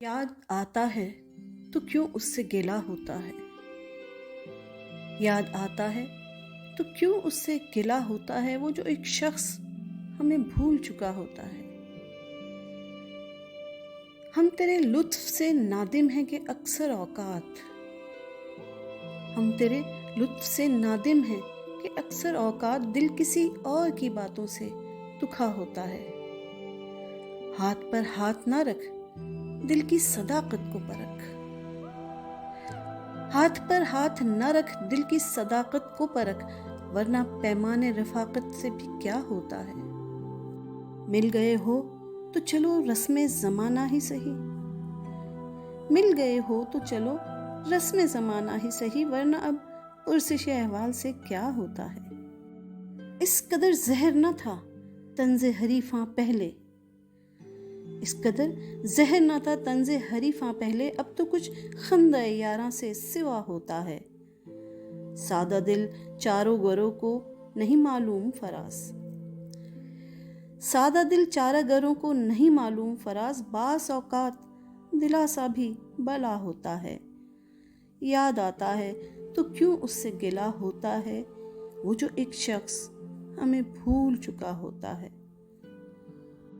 याद आता है तो क्यों उससे गिला होता है। याद आता है तो क्यों उससे गिला होता है, वो जो एक शख्स हमें भूल चुका होता है। हम तेरे लुत्फ से नादिम हैं कि अक्सर औकात, हम तेरे लुत्फ से नादिम हैं कि अक्सर औकात दिल किसी और की बातों से दुखा होता है। हाथ पर हाथ ना रख, दिल की सदाकत को परख। हाथ पर हाथ न रख, दिल की सदाकत को परख, वरना पैमाने रफाकत से भी क्या होता है। मिल गए हो तो चलो रस्मे ज़माना ही सही, मिल गए हो तो चलो रस्मे ज़माना ही सही, वरना अब पुरसिश अहवाल से क्या होता है। इस कदर जहर न था तंज़े हरीफां पहले, इस कदर जहर न था तंज़े हरीफां पहले, अब तो कुछ खंदे यारां से सिवा होता है। सादा दिल चारों गरों को नहीं मालूम फराज, सादा दिल चारा गरों को नहीं मालूम फराज, बास औकात दिलासा भी बला होता है। याद आता है तो क्यों उससे गिला होता है, वो जो एक शख्स हमें भूल चुका होता है।